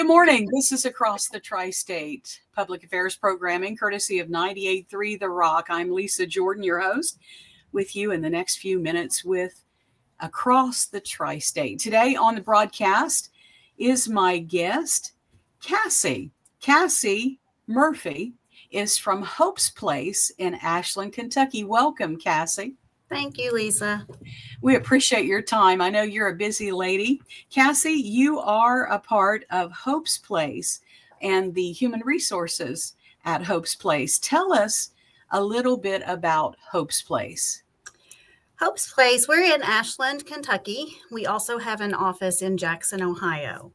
morning. This is Across the Tristate Public Affairs Programming, courtesy of 98.3 The Rock. I'm Lisa Jordan, your host, with you in the next few minutes with Across the Tristate. Today on the broadcast is my guest, Cassie. Cassie Murphy is from Hope's Place in Ashland, Kentucky. Welcome, Cassie. Thank you, Lisa. We appreciate your time. I know you're a busy lady. Cassie, you are a part of Hope's Place and the human resources at Hope's Place. Tell us a little bit about Hope's Place. Hope's Place, we're in Ashland, Kentucky. We also have an office in Jackson, Ohio.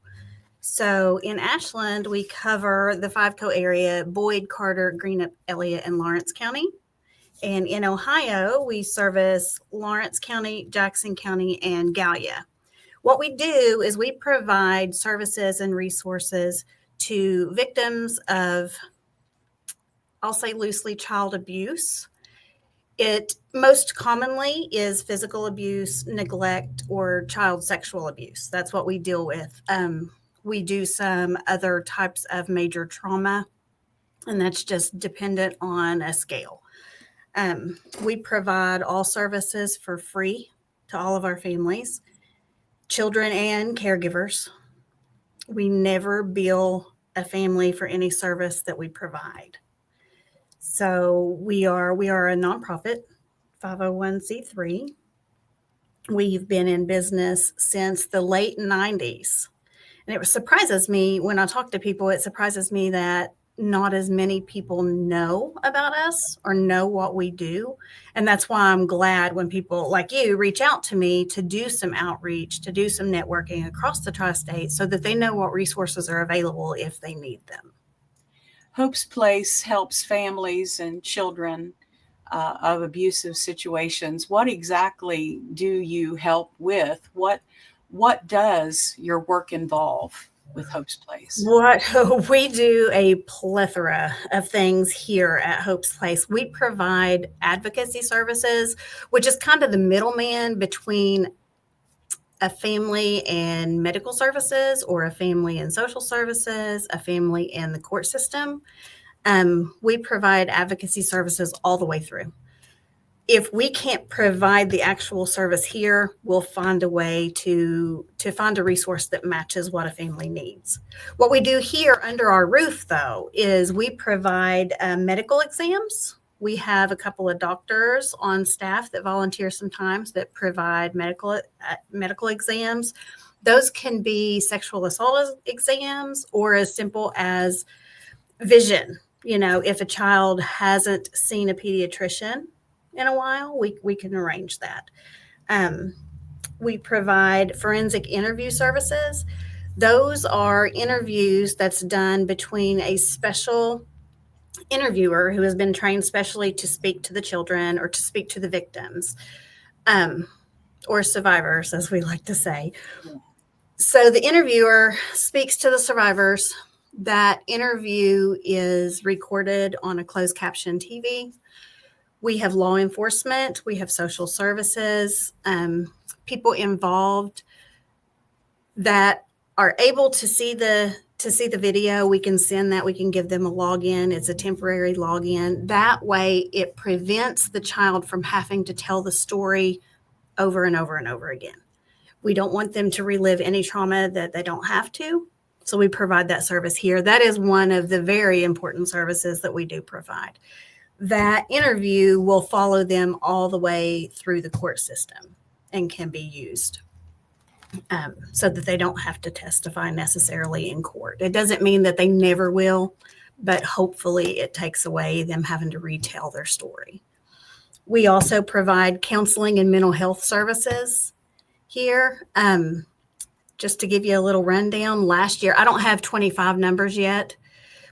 So in Ashland, we cover the five-co area, Boyd, Carter, Greenup, Elliott, and Lawrence County. And in Ohio, we service Lawrence County, Jackson County, and Gallia. What we do is we provide services and resources to victims of, I'll say loosely, child abuse. It most commonly is physical abuse, neglect, or child sexual abuse. That's what we deal with. We do some other types of major trauma, and that's just dependent on a scale. We provide all services for free to all of our families, children and caregivers. We never bill a family for any service that we provide. So we are a nonprofit, 501c3. We've been in business since the late 90s. And it surprises me when I talk to people, it surprises me that not as many people know about us or know what we do. And that's why I'm glad when people like you reach out to me to do some outreach, to do some networking across the tri-state so that they know what resources are available if they need them. Hope's Place helps families and children of abusive situations. What exactly do you help with? What does your work involve with Hope's Place? What we do a plethora of things here at Hope's Place. We provide advocacy services, which is kind of the middleman between a family and medical services, or a family and social services, a family and the court system. We provide advocacy services all the way through. If we can't provide the actual service here, we'll find a way to find a resource that matches what a family needs. What we do here under our roof, though, is we provide medical exams. We have a couple of doctors on staff that volunteer sometimes that provide medical exams. Those can be sexual assault exams or as simple as vision. You know, if a child hasn't seen a pediatrician in a while, we can arrange that. We provide forensic interview services. Those are interviews that's done between a special interviewer who has been trained specially to speak to the children or to speak to the victims, or survivors, as we like to say. So the interviewer speaks to the survivors. That interview is recorded on a closed caption TV. We have law enforcement, we have social services, people involved that are able to see the video. We can send that, we can give them a login. It's a temporary login. That way it prevents the child from having to tell the story over and over and over again. We don't want them to relive any trauma that they don't have to. So we provide that service here. That is one of the very important services that we do provide. That interview will follow them all the way through the court system and can be used so that they don't have to testify necessarily in court. It doesn't mean that they never will, but hopefully it takes away them having to retell their story. We also provide counseling and mental health services here. Just to give you a little rundown, last year, I don't have 25 numbers yet,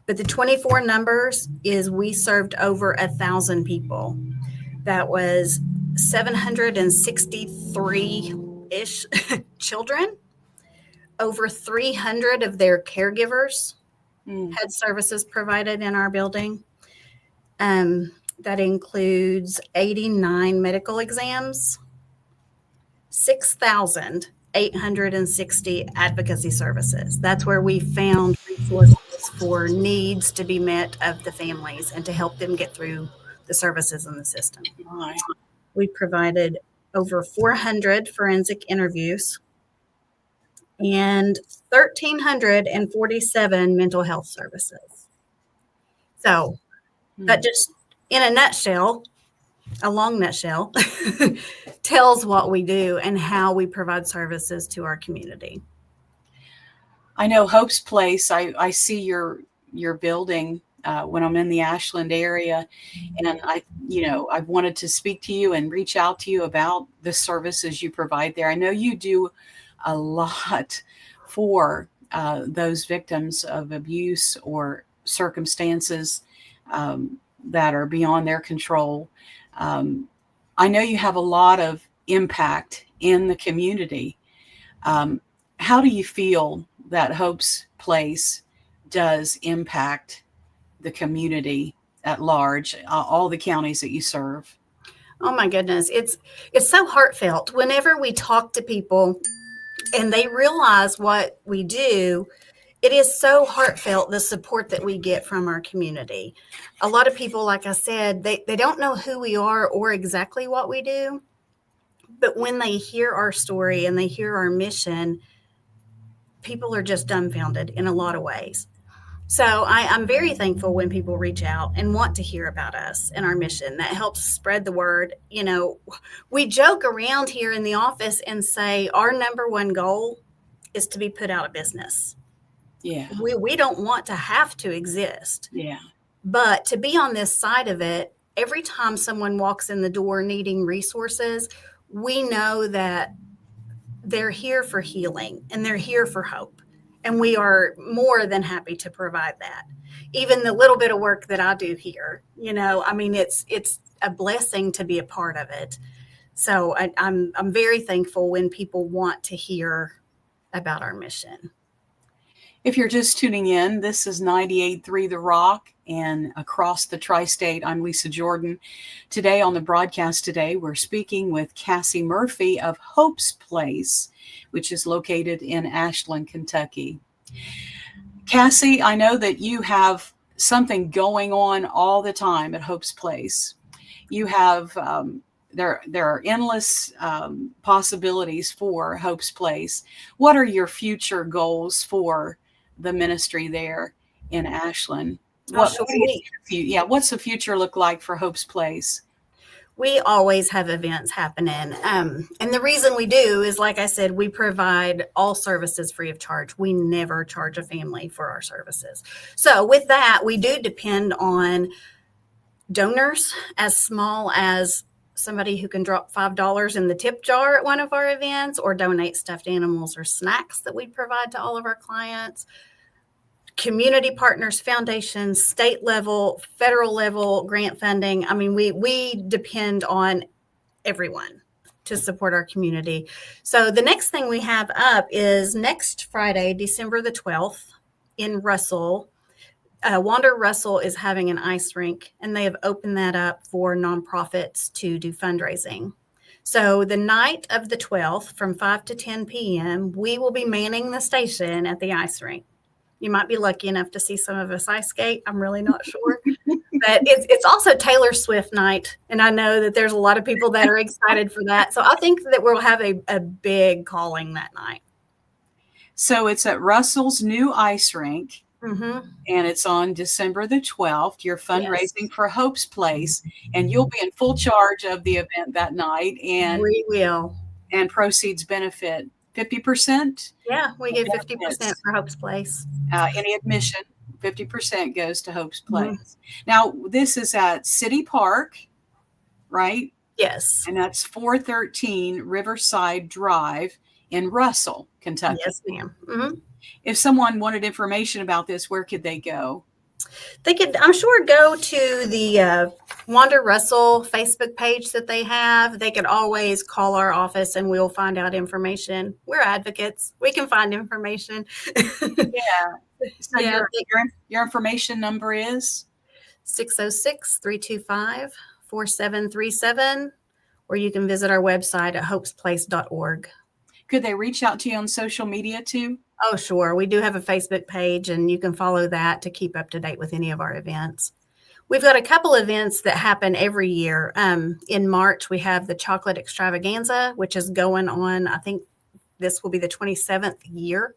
but the 24 numbers is we served over 1,000 people. That was 763-ish children. Over 300 of their caregivers had services provided in our building. That includes 89 medical exams, 6,000 860 advocacy services. That's where we found resources for needs to be met of the families and to help them get through the services in the system. My. We provided over 400 forensic interviews and 1,347 mental health services. So that just, in a nutshell, a long nutshell, tells what we do and how we provide services to our community. I know Hope's Place. I see your building when I'm in the Ashland area, and I've wanted to speak to you and reach out to you about the services you provide there. I know you do a lot for those victims of abuse or circumstances that are beyond their control. I know you have a lot of impact in the community. How do you feel that Hope's Place does impact the community at large, all the counties that you serve? Oh my goodness, it's so heartfelt. Whenever we talk to people and they realize what we do, it is so heartfelt, the support that we get from our community. A lot of people, like I said, they don't know who we are or exactly what we do. But when they hear our story and they hear our mission, people are just dumbfounded in a lot of ways. So I'm very thankful when people reach out and want to hear about us and our mission. That helps spread the word. We joke around here in the office and say our number one goal is to be put out of business. Yeah. We don't want to have to exist. Yeah. But to be on this side of it, every time someone walks in the door needing resources, we know that they're here for healing and they're here for hope. And we are more than happy to provide that. Even the little bit of work that I do here, it's a blessing to be a part of it. So I'm very thankful when people want to hear about our mission. If you're just tuning in, this is 98.3 The Rock and across the Tristate. I'm Lisa Jordan. Today on the broadcast today, we're speaking with Cassie Murphy of Hope's Place, which is located in Ashland, Kentucky. Cassie, I know that you have something going on all the time at Hope's Place. You have there are endless possibilities for Hope's Place. What are your future goals for the ministry there in Ashland? What's the future look like for Hope's Place? We always have events happening. And the reason we do is, like I said, we provide all services free of charge. We never charge a family for our services. So with that, we do depend on donors as small as somebody who can drop $5 in the tip jar at one of our events or donate stuffed animals or snacks that we provide to all of our clients. Community partners, foundations, state level, federal level grant funding. We depend on everyone to support our community. So the next thing we have up is next Friday, December the 12th in Russell. Wander Russell is having an ice rink, and they have opened that up for nonprofits to do fundraising. So the night of the 12th from 5 to 10 p.m., we will be manning the station at the ice rink. You might be lucky enough to see some of us ice skate. I'm really not sure. But it's also Taylor Swift night, and I know that there's a lot of people that are excited for that. So I think that we'll have a big calling that night. So it's at Russell's new ice rink, mm-hmm. and it's on December the 12th. You're fundraising for Hope's Place, and you'll be in full charge of the event that night. And we will. And proceeds benefit 50%? Yeah, we give 50% for Hope's Place. Any admission, 50% goes to Hope's Place. Mm-hmm. Now, this is at City Park, right? Yes. And that's 413 Riverside Drive in Russell, Kentucky. Yes, ma'am. Mm-hmm. If someone wanted information about this, where could they go? They could, I'm sure, go to the Wander Russell Facebook page that they have. They could always call our office and we'll find out information. We're advocates. We can find information. Yeah. So your information number is? 606-325-4737, or you can visit our website at hopesplace.org. Could they reach out to you on social media too? Oh, sure. We do have a Facebook page, and you can follow that to keep up to date with any of our events. We've got a couple events that happen every year. In March, we have the Chocolate Extravaganza, which is going on. I think this will be the 27th year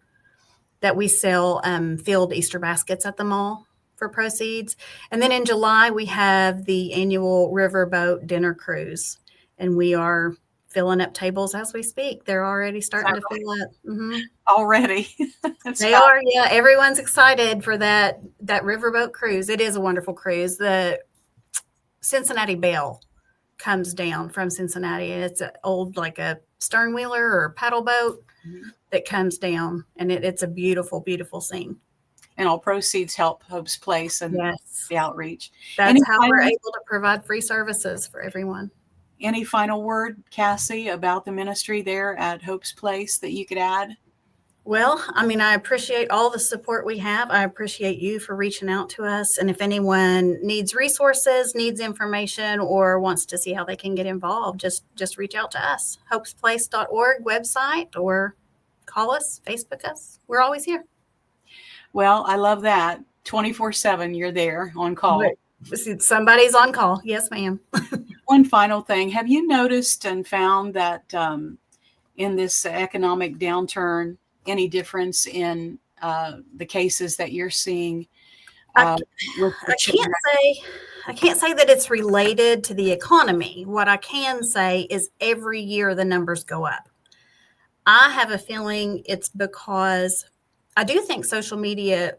that we sell filled Easter baskets at the mall for proceeds. And then in July, we have the annual Riverboat Dinner Cruise, and we are filling up tables as we speak. They're already starting to fill up. Mm-hmm. Already. They are, yeah. Everyone's excited for that riverboat cruise. It is a wonderful cruise. The Cincinnati Belle comes down from Cincinnati, and it's an old, like a stern wheeler or paddle boat that comes down, and it's a beautiful, beautiful scene. And all proceeds help Hope's Place and the outreach. That's how we're able to provide free services for everyone. Any final word, Cassie, about the ministry there at Hope's Place that you could add? Well, I mean, I appreciate all the support we have. I appreciate you for reaching out to us. And if anyone needs resources, needs information, or wants to see how they can get involved, just reach out to us. hopesplace.org website, or call us, Facebook us. We're always here. Well, I love that. 24/7, you're there on call. Somebody's on call. Yes, ma'am. One final thing. Have you noticed and found that in this economic downturn, any difference in the cases that you're seeing? I can't say that it's related to the economy. What I can say is every year the numbers go up. I have a feeling it's because I do think social media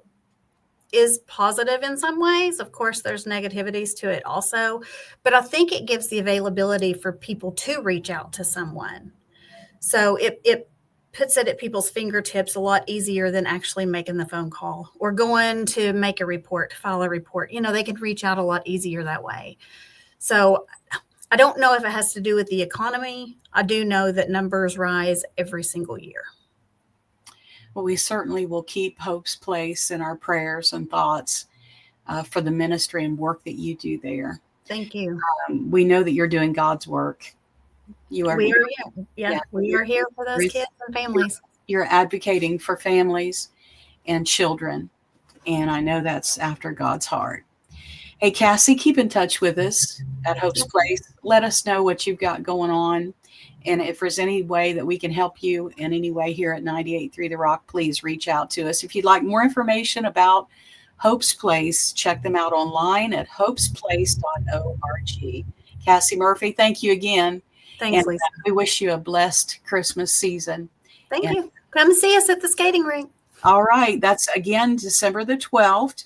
is positive in some ways. Of course, there's negativities to it also, but I think it gives the availability for people to reach out to someone. So it puts it at people's fingertips a lot easier than actually making the phone call or going to make a report, file a report. You know, they can reach out a lot easier that way. So I don't know if it has to do with the economy. I do know that numbers rise every single year. Well, we certainly will keep Hope's Place in our prayers and thoughts for the ministry and work that you do there. Thank you. We know that you're doing God's work. We are here for those kids and families. You're advocating for families and children, and I know that's after God's heart. Hey, Cassie, keep in touch with us at Hope's Place. Let us know what you've got going on. And if there's any way that we can help you in any way here at 98.3 The Rock, please reach out to us. If you'd like more information about Hope's Place, check them out online at hopesplace.org. Cassie Murphy, thank you again. Thanks, Lisa. We wish you a blessed Christmas season. Thank you. Come see us at the skating rink. All right. That's, again, December the 12th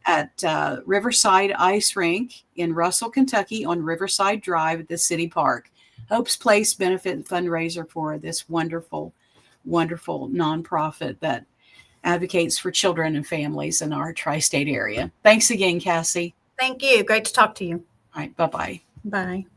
at Riverside Ice Rink in Russell, Kentucky on Riverside Drive at the City Park. Hope's Place benefit fundraiser for this wonderful, wonderful nonprofit that advocates for children and families in our tri-state area. Thanks again, Cassie. Thank you. Great to talk to you. All right. Bye-bye. Bye.